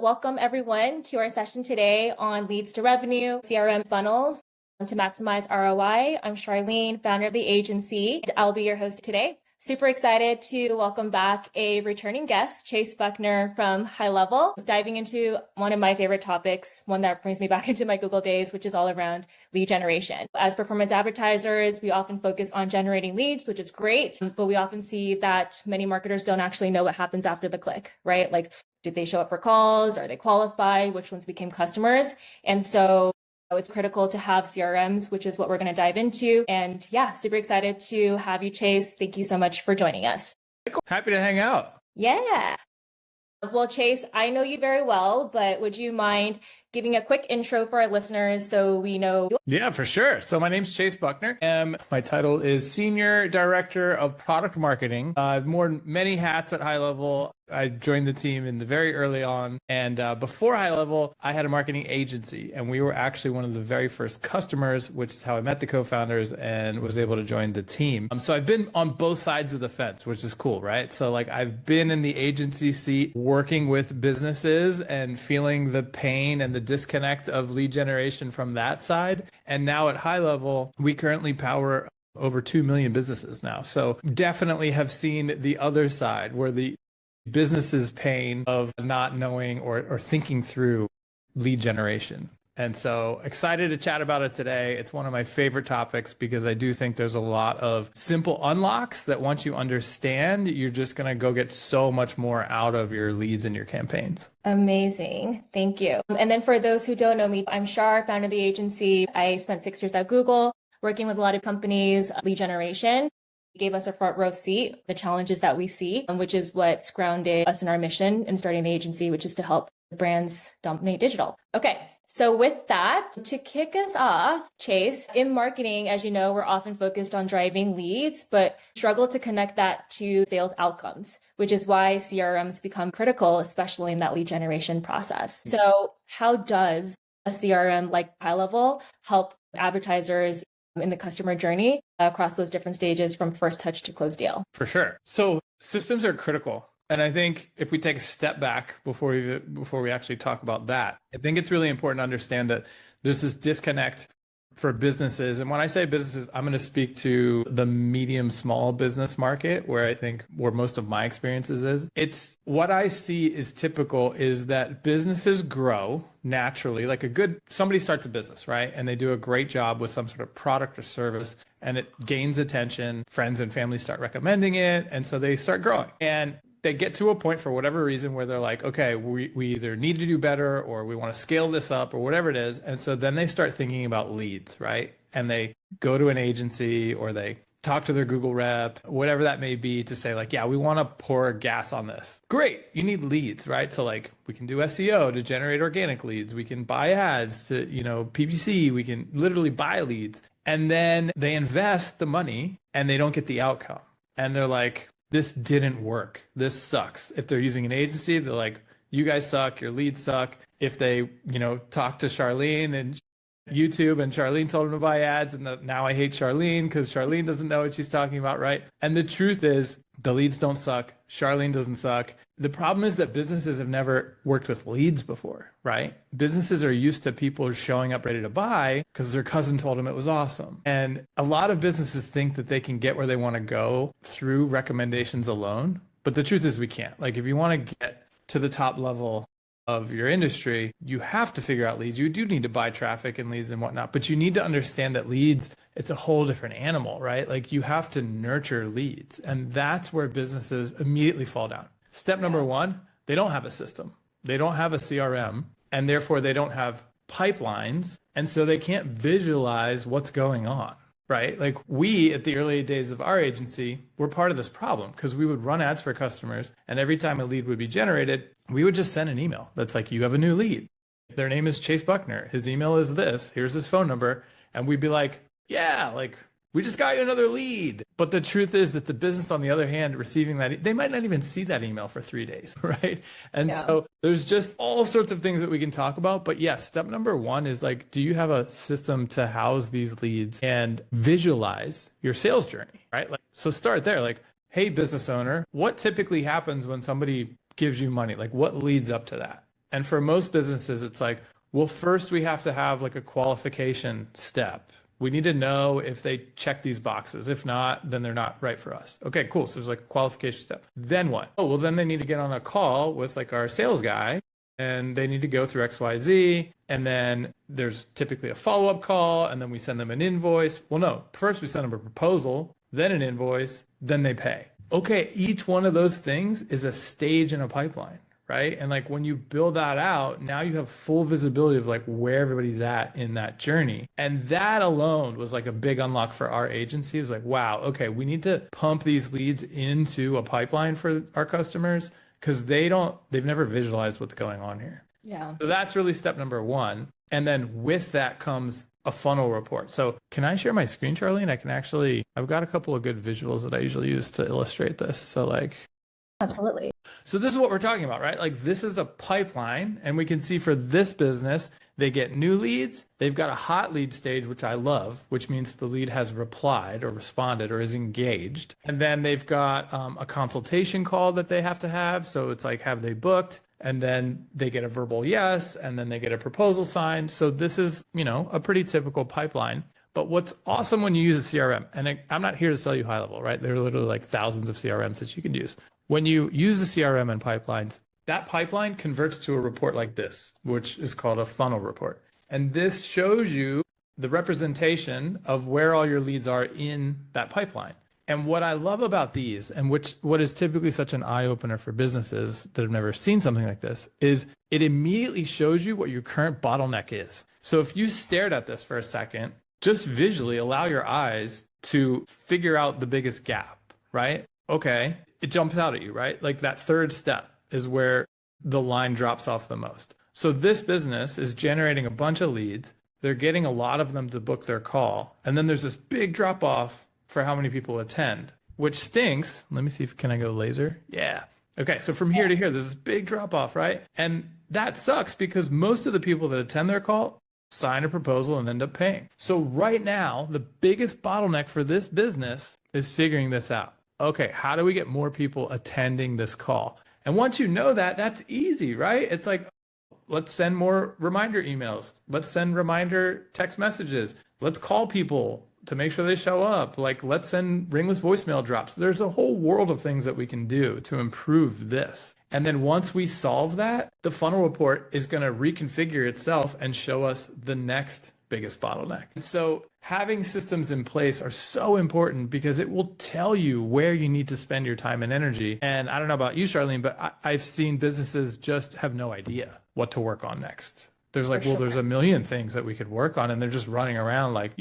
Welcome everyone to our session today on leads to revenue, CRM funnels to maximize ROI. I'm Charleen, founder of the agency. I'll be your host today. Super excited to welcome back a returning guest, Chase Buckner from HighLevel, diving into one of my favorite topics, one that brings me back into my Google days, which is all around lead generation. As performance advertisers, we often focus on generating leads, which is great, but we often see that many marketers don't actually know what happens after the click, right? Like, did they show up for calls? Are they qualified? Which ones became customers? And so it's critical to have CRMs, which is what we're going to dive into. And yeah, super excited to have you, Chase. Thank you so much for joining us. Happy to hang out. Yeah. Well, Chase, I know you very well, but would you mind giving a quick intro for our listeners so we know? Yeah, for sure. So my name's Chase Buckner, and my title is Senior Director of Product Marketing. I've worn many hats at HighLevel. I joined the team in the very early on, and before HighLevel, I had a marketing agency, and we were actually one of the very first customers, which is how I met the co-founders and was able to join the team. So I've been on both sides of the fence, which is cool, right? So like I've been in the agency seat working with businesses and feeling the pain and the disconnect of lead generation from that side. And now at HighLevel, we currently power over 2 million businesses now. So definitely have seen the other side where the business's pain of not knowing or thinking through lead generation. And so excited to chat about it today. It's one of my favorite topics because I do think there's a lot of simple unlocks that once you understand, you're just going to go get so much more out of your leads and your campaigns. Amazing. Thank you. And then for those who don't know me, I'm Char, founder of the agency. I spent 6 years at Google working with a lot of companies, lead generation. Gave us a front row seat, the challenges that we see, which is what's grounded us in our mission in starting the agency, which is to help brands dominate digital. Okay. So with that, to kick us off, Chase, in marketing, as you know, we're often focused on driving leads, but struggle to connect that to sales outcomes, which is why CRMs become critical, especially in that lead generation process. So how does a CRM like HighLevel help advertisers in the customer journey across those different stages from first touch to close deal? For sure. So systems are critical. And I think if we take a step back before we actually talk about that, I think it's really important to understand that there's this disconnect for businesses. And when I say businesses, I'm going to speak to the medium, small business market where most of my experiences is. It's what I see is typical is that businesses grow naturally. Like somebody starts a business, right? And they do a great job with some sort of product or service and it gains attention. Friends and family start recommending it. And so they start growing. And they get to a point for whatever reason where they're like, okay, we either need to do better or we want to scale this up or whatever it is. And so then they start thinking about leads, right? And they go to an agency or they talk to their Google rep, whatever that may be, to say like, yeah, we want to pour gas on this. Great. You need leads, right? So like we can do SEO to generate organic leads. We can buy ads to, PPC. We can literally buy leads. And then they invest the money and they don't get the outcome. And they're like, this didn't work. This sucks. If they're using an agency, they're like, you guys suck. Your leads suck. If they, talk to Charleen and YouTube and Charleen told them to buy ads and now I hate Charleen because Charleen doesn't know what she's talking about, right? And the truth is the leads don't suck. Charleen doesn't suck. The problem is that businesses have never worked with leads before, right? Businesses are used to people showing up ready to buy because their cousin told them it was awesome. And a lot of businesses think that they can get where they want to go through recommendations alone. But the truth is we can't. Like if you want to get to the top level of your industry, you have to figure out leads. You do need to buy traffic and leads and whatnot, but you need to understand that leads, it's a whole different animal, right? Like you have to nurture leads. And that's where businesses immediately fall down. Step number one, they don't have a system. They don't have a CRM, and therefore they don't have pipelines. And so they can't visualize what's going on, right? Like we, at the early days of our agency, were part of this problem because we would run ads for customers. And every time a lead would be generated, we would just send an email that's like, you have a new lead. Their name is Chase Buckner. His email is this. Here's his phone number. And we'd be like, yeah, like we just got you another lead. But the truth is that the business, on the other hand, receiving that, they might not even see that email for 3 days, right? And so there's just all sorts of things that we can talk about. But yes, step number one is like, do you have a system to house these leads and visualize your sales journey, right? Like, so start there. Like, hey, business owner, what typically happens when somebody gives you money? Like what leads up to that? And for most businesses, it's like, well, first we have to have like a qualification step. We need to know if they check these boxes. If not, then they're not right for us. Okay, cool. So there's like a qualification step. Then what? Oh, well, then they need to get on a call with like our sales guy and they need to go through XYZ. And then there's typically a follow-up call. And then we send them an invoice. Well, no, first we send them a proposal, then an invoice, then they pay. Okay, each one of those things is a stage in a pipeline. Right. And like when you build that out, now you have full visibility of like where everybody's at in that journey. And that alone was like a big unlock for our agency. It was like, wow, okay, we need to pump these leads into a pipeline for our customers because they've never visualized what's going on here. Yeah. So that's really step number one. And then with that comes a funnel report. So can I share my screen, Charlene? I've got a couple of good visuals that I usually use to illustrate this. So like, absolutely. So this is what we're talking about, right? Like this is a pipeline and we can see for this business, they get new leads. They've got a hot lead stage, which I love, which means the lead has replied or responded or is engaged. And then they've got a consultation call that they have to have. So it's like, have they booked? And then they get a verbal yes, and then they get a proposal signed. So this is, a pretty typical pipeline. But what's awesome when you use a CRM, and I'm not here to sell you HighLevel, right? There are literally like thousands of CRMs that you can use. When you use a CRM and pipelines, that pipeline converts to a report like this, which is called a funnel report. And this shows you the representation of where all your leads are in that pipeline. And what I love about these, and what is typically such an eye-opener for businesses that have never seen something like this, is it immediately shows you what your current bottleneck is. So if you stared at this for a second, just visually allow your eyes to figure out the biggest gap, right? Okay, it jumps out at you, right? Like that third step is where the line drops off the most. So this business is generating a bunch of leads. They're getting a lot of them to book their call. And then there's this big drop off for how many people attend, which stinks. Let me see can I go laser? Yeah. Okay, so from here to here, there's this big drop off, right? And that sucks because most of the people that attend their call sign a proposal and end up paying. So right now, the biggest bottleneck for this business is figuring this out. Okay, how do we get more people attending this call? And once you know that, that's easy, right? It's like, let's send more reminder emails. Let's send reminder text messages. Let's call people to make sure they show up. Like, let's send ringless voicemail drops. There's a whole world of things that we can do to improve this. And then once we solve that, the funnel report is going to reconfigure itself and show us the next biggest bottleneck. And so having systems in place are so important because it will tell you where you need to spend your time and energy. And I don't know about you, Charlene, but I've seen businesses just have no idea what to work on next. There's like, well, there's a million things that we could work on. And they're just running around like,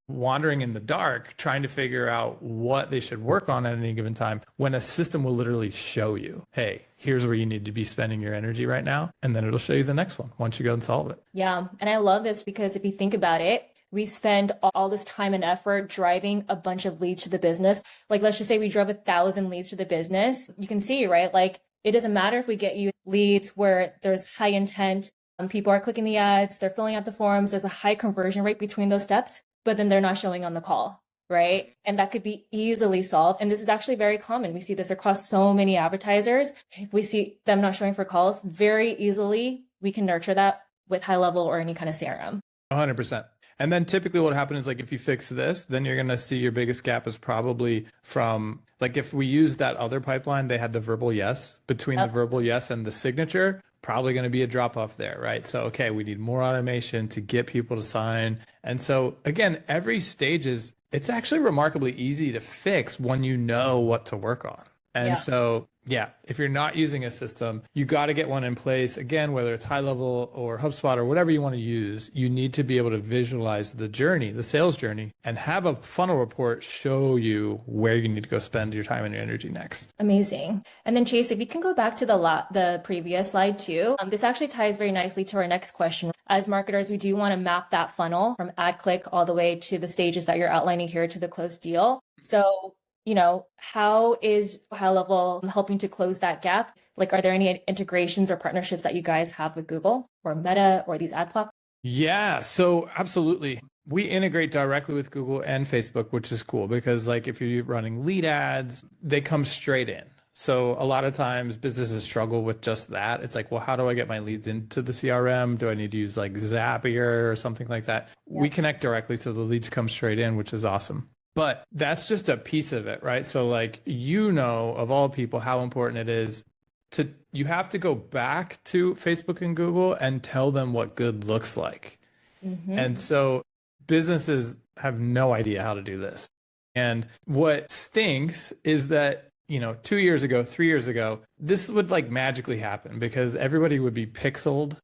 wandering in the dark, trying to figure out what they should work on at any given time, when a system will literally show you, hey, here's where you need to be spending your energy right now. And then it'll show you the next one once you go and solve it. Yeah. And I love this because if you think about it, we spend all this time and effort driving a bunch of leads to the business. Like, let's just say we drove 1,000 leads to the business. You can see, right? Like, it doesn't matter if we get you leads where there's high intent, people are clicking the ads, they're filling out the forms, there's a high conversion rate between those steps, but then they're not showing on the call, right? And that could be easily solved. And this is actually very common. We see this across so many advertisers. If we see them not showing for calls, very easily, we can nurture that with HighLevel or any kind of CRM. 100%. And then typically what happens is like, if you fix this, then you're going to see your biggest gap is probably from like, if we use that other pipeline, they had the verbal yes, between the verbal yes and the signature, probably going to be a drop off there, right? So, okay, we need more automation to get people to sign. And so again, every stage it's actually remarkably easy to fix when you know what to work on. And so, if you're not using a system, you got to get one in place. Again, whether it's HighLevel or HubSpot or whatever you want to use, you need to be able to visualize the journey, the sales journey, and have a funnel report show you where you need to go spend your time and your energy next. Amazing. And then Chase, if you can go back to the previous slide too, this actually ties very nicely to our next question. As marketers, we do want to map that funnel from ad click all the way to the stages that you're outlining here to the closed deal. So how is HighLevel helping to close that gap? Like, are there any integrations or partnerships that you guys have with Google or Meta or these ad platforms? Yeah, so absolutely. We integrate directly with Google and Facebook, which is cool because like if you're running lead ads, they come straight in. So a lot of times businesses struggle with just that. It's like, well, how do I get my leads into the CRM? Do I need to use like Zapier or something like that? We connect directly so the leads come straight in, which is awesome. But that's just a piece of it, right? So like, of all people, how important it is you have to go back to Facebook and Google and tell them what good looks like. And so businesses have no idea how to do this. And what stinks is that, 2 years ago, 3 years ago, this would like magically happen because everybody would be pixeled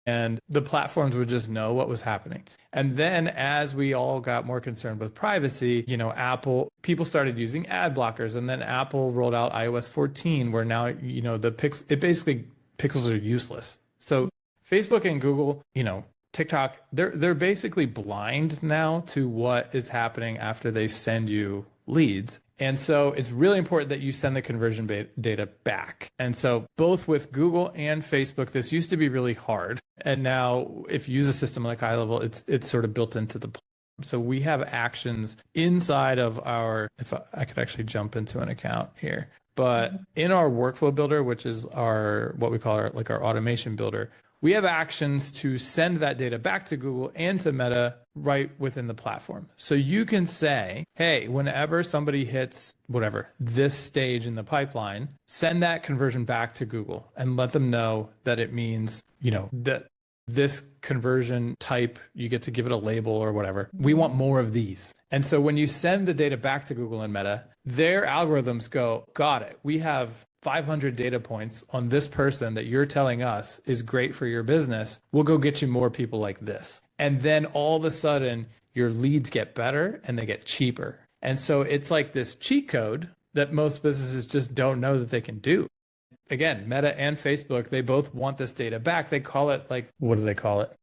and the platforms would just know what was happening. And then as we all got more concerned with privacy, people started using ad blockers, and then Apple rolled out iOS 14, where now, pixels are useless. So Facebook and Google, TikTok, they're basically blind now to what is happening after they send you leads. And so it's really important that you send the conversion data back. And so both with Google and Facebook, this used to be really hard. And now if you use a system like HighLevel, it's sort of built into the platform. So we have actions inside of if I could actually jump into an account here, but in our workflow builder, which is what we call our automation builder, we have actions to send that data back to Google and to Meta right within the platform. So you can say, hey, whenever somebody hits this stage in the pipeline, send that conversion back to Google and let them know that it means, that this conversion type, you get to give it a label or whatever. We want more of these. And so when you send the data back to Google and Meta, their algorithms go, got it. We have 500 data points on this person that you're telling us is great for your business. We'll go get you more people like this. And then all of a sudden, your leads get better and they get cheaper. And so it's like this cheat code that most businesses just don't know that they can do. Again, Meta and Facebook, they both want this data back. They call it what do they call it?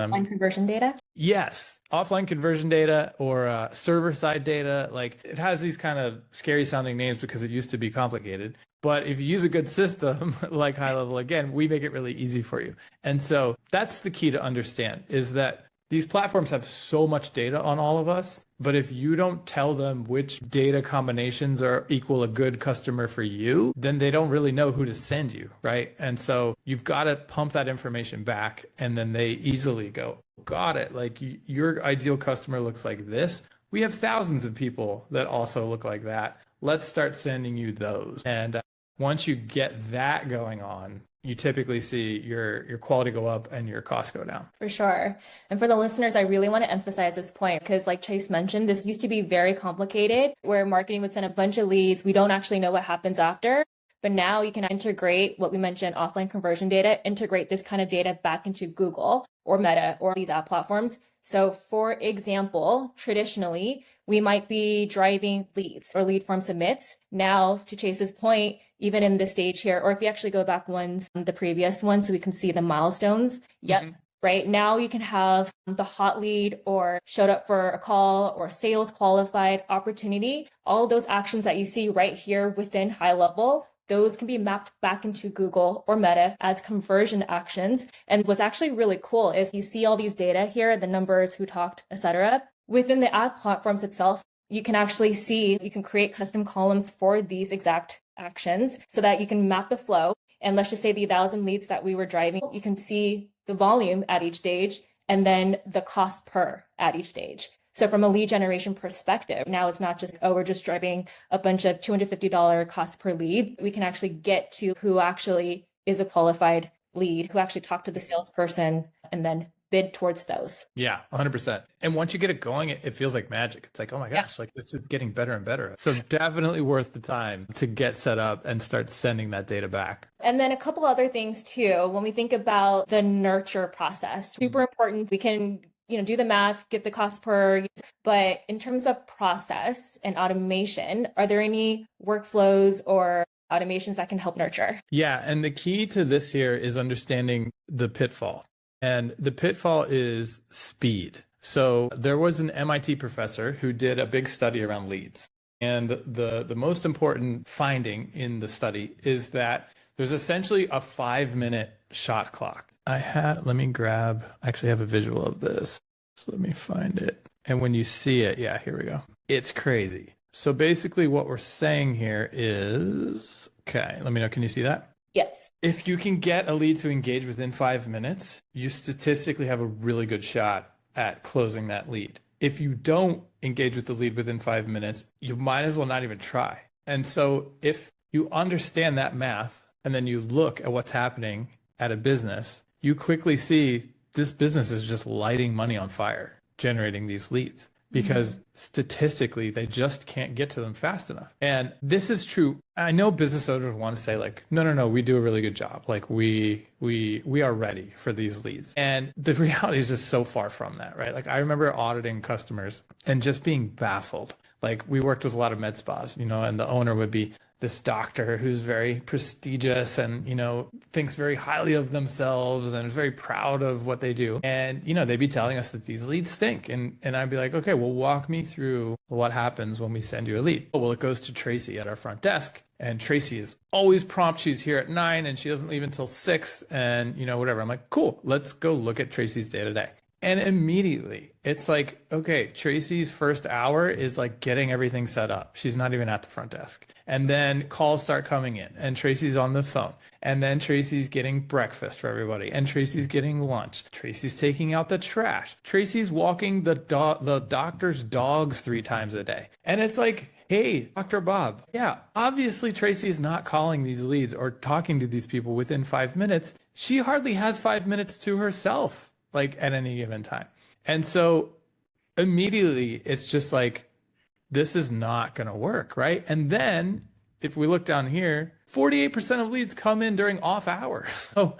Offline conversion data? Yes, offline conversion data or server-side data. Like, it has these kind of scary sounding names because it used to be complicated. But if you use a good system like HighLevel, again, we make it really easy for you. And so that's the key to understand, is that these platforms have so much data on all of us, but if you don't tell them which data combinations are equal a good customer for you, then they don't really know who to send you, right? And so you've got to pump that information back, and then they easily go, got it. Like, your ideal customer looks like this. We have thousands of people that also look like that. Let's start sending you those. And once you get that going on, you typically see your quality go up and your costs go down. For sure. And for the listeners, I really want to emphasize this point because, like Chase mentioned, this used to be very complicated where marketing would send a bunch of leads. We don't actually know what happens after. But now you can integrate what we mentioned, offline conversion data, integrate this kind of data back into Google or Meta or these ad platforms. So for example, traditionally, we might be driving leads or lead form submits. Now, to Chase's point, even in this stage here, or if you actually go back the previous one, so we can see the milestones. Yep. Right now you can have the hot lead or showed up for a call or sales qualified opportunity. All of those actions that you see right here within HighLevel, those can be mapped back into Google or Meta as conversion actions. And what's actually really cool is you see all these data here, the numbers, who talked, etc. Within the ad platforms itself, you can actually see, you can create custom columns for these exact actions so that you can map the flow. And let's just say the 1,000 leads that we were driving, you can see the volume at each stage and then the cost per at each stage. So from a lead generation perspective, now it's not just, we're just driving a bunch of $250 cost per lead. We can actually get to who actually is a qualified lead, who actually talked to the salesperson and then bid towards those. Yeah, 100%. And once you get it going, it feels like magic. It's like, oh my gosh, like this is getting better and better. So definitely worth the time to get set up and start sending that data back. And then a couple other things too, when we think about the nurture process, super important. We can do the math, get the cost per, but in terms of process and automation, are there any workflows or automations that can help nurture? Yeah. And the key to this here is understanding the pitfall. And the pitfall is speed. So there was an MIT professor who did a big study around leads. And the most important finding in the study is that there's essentially a 5-minute shot clock. I actually have a visual of this. So let me find it. And when you see it, yeah, here we go. It's crazy. So basically what we're saying here is, okay, let me know. Can you see that? Yes. If you can get a lead to engage within 5 minutes, you statistically have a really good shot at closing that lead. If you don't engage with the lead within 5 minutes, you might as well not even try. And so if you understand that math and then you look at what's happening at a business, you quickly see this business is just lighting money on fire, generating these leads because statistically they just can't get to them fast enough. And this is true. I know business owners want to say like, no, we do a really good job. Like we are ready for these leads. And the reality is just so far from that, right? Like I remember auditing customers and just being baffled. Like we worked with a lot of med spas, and the owner would be this doctor who's very prestigious and, thinks very highly of themselves and is very proud of what they do. And, they'd be telling us that these leads stink. And I'd be like, okay, well, walk me through what happens when we send you a lead. Oh, well, it goes to Tracy at our front desk. And Tracy is always prompt. She's here at 9 and she doesn't leave until 6 and, whatever. I'm like, cool, let's go look at Tracy's day to day. And immediately it's like, okay, Tracy's first hour is like getting everything set up. She's not even at the front desk. And then calls start coming in and Tracy's on the phone. And then Tracy's getting breakfast for everybody. And Tracy's getting lunch. Tracy's taking out the trash. Tracy's walking the doctor's dogs 3 times a day. And it's like, hey, Dr. Bob. Yeah, obviously Tracy is not calling these leads or talking to these people within 5 minutes. She hardly has 5 minutes to herself, like at any given time. And so immediately it's just like, this is not going to work, right? And then if we look down here, 48% of leads come in during off hours. So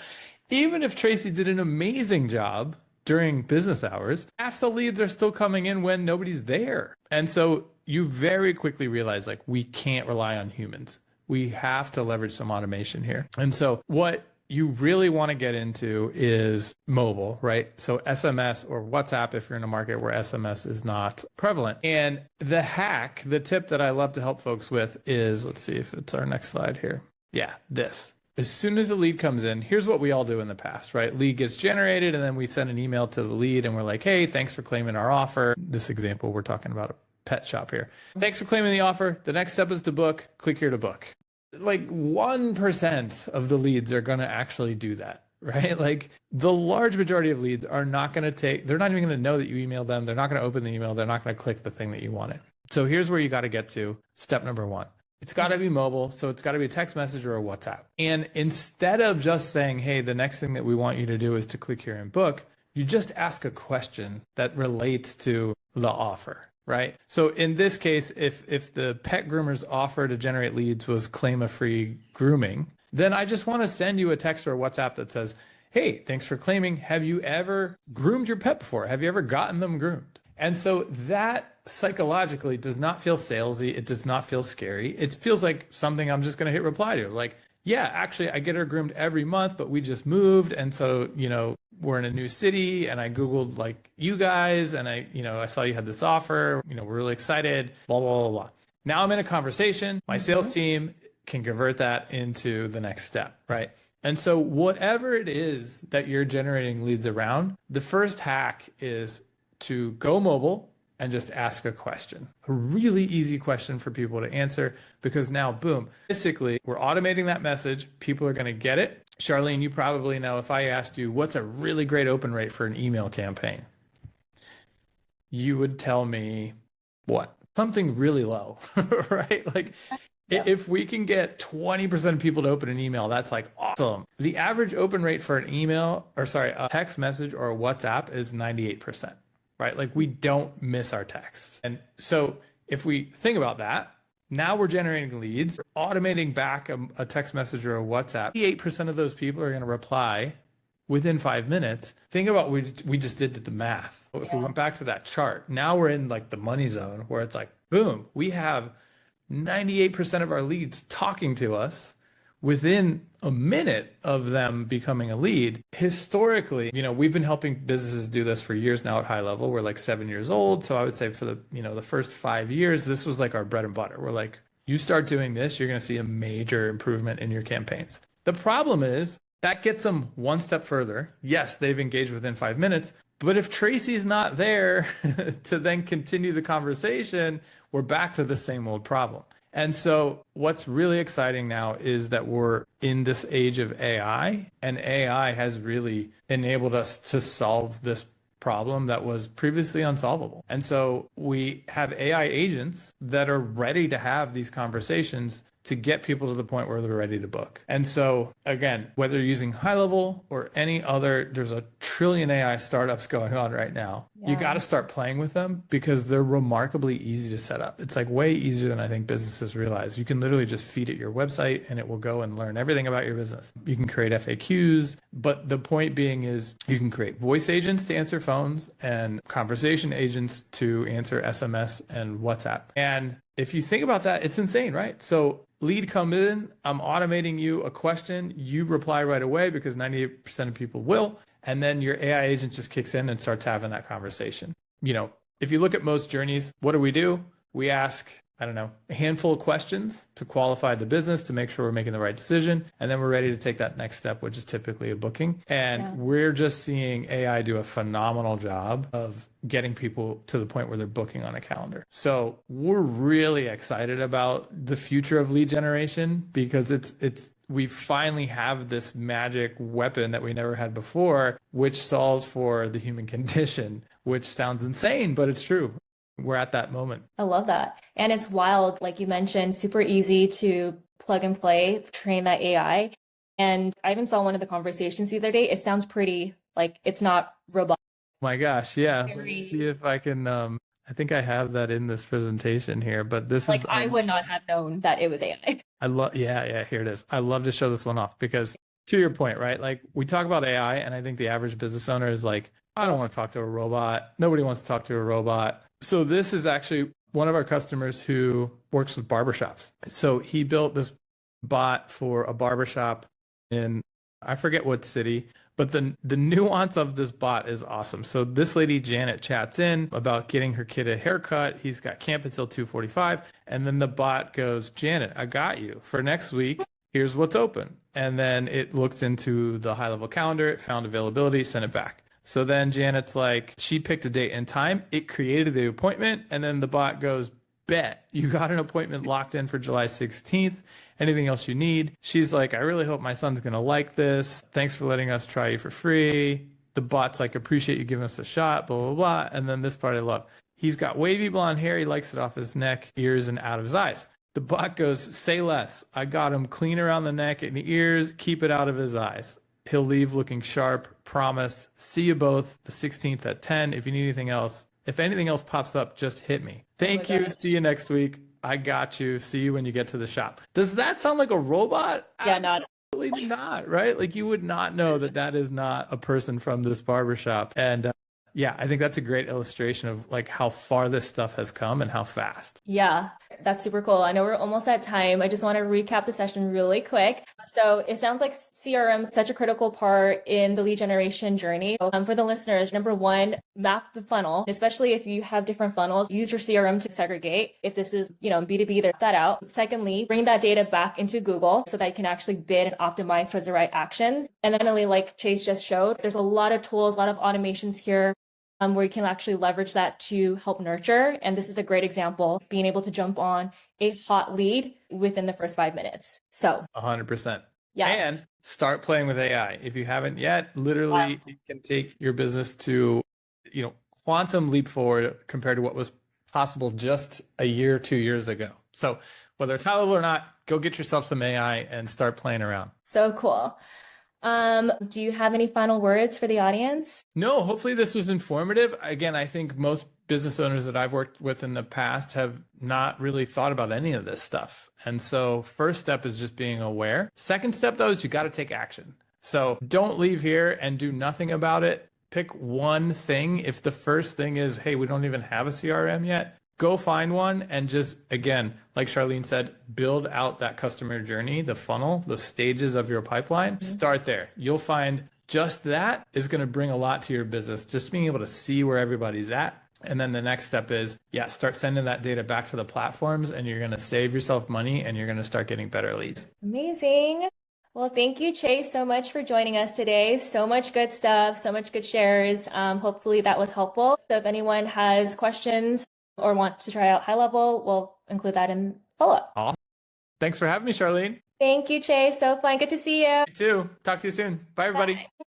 even if Tracy did an amazing job during business hours, half the leads are still coming in when nobody's there. And so you very quickly realize like we can't rely on humans. We have to leverage some automation here. And so what you really want to get into is mobile, right? So SMS or WhatsApp if you're in a market where SMS is not prevalent. And the hack, the tip that I love to help folks with is, let's see if it's our next slide here. Yeah, this. As soon as the lead comes in, here's what we all do in the past, right? Lead gets generated and then we send an email to the lead and we're like, hey, thanks for claiming our offer. This example, we're talking about a pet shop here. Thanks for claiming the offer. The next step is to book. Click here to book. Like 1% of the leads are going to actually do that, right? Like the large majority of leads are not going to they're not even going to know that you emailed them. They're not going to open the email. They're not going to click the thing that you wanted. So here's where you got to get to step number 1. It's got to be mobile. So it's got to be a text message or a WhatsApp. And instead of just saying, hey, the next thing that we want you to do is to click here and book, you just ask a question that relates to the offer. Right. So in this case, if the pet groomer's offer to generate leads was claim a free grooming, then I just want to send you a text or a WhatsApp that says, hey, thanks for claiming. Have you ever groomed your pet before? Have you ever gotten them groomed? And so that psychologically does not feel salesy. It does not feel scary. It feels like something I'm just going to hit reply to. Like, yeah, actually, I get her groomed every month, but we just moved. And so, we're in a new city and I Googled like you guys and I saw you had this offer, we're really excited, blah, blah, blah, blah. Now I'm in a conversation. My sales team can convert that into the next step, right? And so whatever it is that you're generating leads around, the first hack is to go mobile and just ask a question, a really easy question for people to answer, because now, boom, basically we're automating that message. People are going to get it. Charleen, you probably know if I asked you, what's a really great open rate for an email campaign? You would tell me what? Something really low, right? Like if we can get 20% of people to open an email, that's like awesome. The average open rate for an email a text message or a WhatsApp is 98%. Right? Like we don't miss our texts. And so if we think about that, now we're generating leads, automating back a text message or a WhatsApp. 88% of those people are going to reply within 5 minutes. Think about what we just did the math. If we went back to that chart, now we're in like the money zone where it's like, boom, we have 98% of our leads talking to us within a minute of them becoming a lead. Historically, we've been helping businesses do this for years now at HighLevel. We're like 7 years old. So I would say for the first 5 years, this was like our bread and butter. We're like, you start doing this, you're going to see a major improvement in your campaigns. The problem is that gets them one step further. Yes, they've engaged within 5 minutes, but if Tracy's not there to then continue the conversation, we're back to the same old problem. And so what's really exciting now is that we're in this age of AI, and AI has really enabled us to solve this problem that was previously unsolvable. And so we have AI agents that are ready to have these conversations to get people to the point where they're ready to book. And so again, whether you're using HighLevel or any other, there's a trillion AI startups going on right now. Yeah. You got to start playing with them because they're remarkably easy to set up. It's like way easier than I think businesses realize. You can literally just feed it your website and it will go and learn everything about your business. You can create FAQs, but the point being is you can create voice agents to answer phones and conversation agents to answer SMS and WhatsApp. And if you think about that, it's insane, right? So lead come in, I'm automating you a question, you reply right away because 98% of people will, and then your AI agent just kicks in and starts having that conversation. You know, if you look at most journeys, what do? We ask, I don't know, a handful of questions to qualify the business to make sure we're making the right decision. And then we're ready to take that next step, which is typically a booking. And we're just seeing AI do a phenomenal job of getting people to the point where they're booking on a calendar. So we're really excited about the future of lead generation because we finally have this magic weapon that we never had before, which solves for the human condition, which sounds insane, but it's true. We're at that moment. I love that. And it's wild, like you mentioned, super easy to plug and play, train that AI. And I even saw one of the conversations the other day. It sounds pretty like it's not robotic. My gosh, yeah. Let me see if I can I think I have that in this presentation here, but this Like is I would not have known that it was AI. I love yeah, here it is. I love to show this one off because to your point, right? Like we talk about AI and I think the average business owner is like, I don't want to talk to a robot. Nobody wants to talk to a robot. So this is actually one of our customers who works with barbershops. So he built this bot for a barbershop in, I forget what city, but the nuance of this bot is awesome. So this lady, Janet, chats in about getting her kid a haircut. He's got camp until 2:45. And then the bot goes, Janet, I got you for next week. Here's what's open. And then it looked into the HighLevel calendar. It found availability, sent it back. So then Janet's like, she picked a date and time. It created the appointment. And then the bot goes, bet you got an appointment locked in for July 16th. Anything else you need? She's like, I really hope my son's going to like this. Thanks for letting us try you for free. The bot's like, appreciate you giving us a shot, blah, blah, blah. And then this part I love. He's got wavy blonde hair. He likes it off his neck, ears, and out of his eyes. The bot goes, say less. I got him clean around the neck and the ears. Keep it out of his eyes. He'll leave looking sharp. Promise. See you both the 16th at 10. If you need anything else, if anything else pops up, just hit me. Thank you. See you next week. I got you. See you when you get to the shop. Does that sound like a robot? Yeah, not. Absolutely not, right? Like you would not know that that is not a person from this barbershop. And yeah, I think that's a great illustration of like how far this stuff has come and how fast. Yeah, that's super cool. I know we're almost at time. I just want to recap the session really quick. So it sounds like CRM is such a critical part in the lead generation journey. For the listeners, number one, map the funnel, especially if you have different funnels, use your CRM to segregate. If this is, B2B, they're that out. Secondly, bring that data back into Google so that you can actually bid and optimize towards the right actions. And then finally, like Chase just showed, there's a lot of tools, a lot of automations here where you can actually leverage that to help nurture. And this is a great example, being able to jump on a hot lead within the first 5 minutes. So 100%. Yeah. And start playing with AI. If you haven't yet, literally it can take your business to, quantum leap forward compared to what was possible just a year, 2 years ago. So whether it's HighLevel or not, go get yourself some AI and start playing around. So cool. Do you have any final words for the audience? No, hopefully this was informative. Again, I think most business owners that I've worked with in the past have not really thought about any of this stuff. And so first step is just being aware. Second step though is you got to take action. So don't leave here and do nothing about it. Pick one thing. If the first thing is, hey, we don't even have a CRM yet, go find one and just, again, like Charleen said, build out that customer journey, the funnel, the stages of your pipeline. Start there. You'll find just that is going to bring a lot to your business, just being able to see where everybody's at. And then the next step is, start sending that data back to the platforms and you're going to save yourself money and you're going to start getting better leads. Amazing. Well, thank you, Chase, so much for joining us today. So much good stuff, so much good shares. Hopefully that was helpful. So if anyone has questions or want to try out HighLevel, we'll include that in follow-up. Awesome. Thanks for having me, Charleen. Thank you, Chase. So fun. Good to see you. You too. Talk to you soon. Bye, everybody. Bye.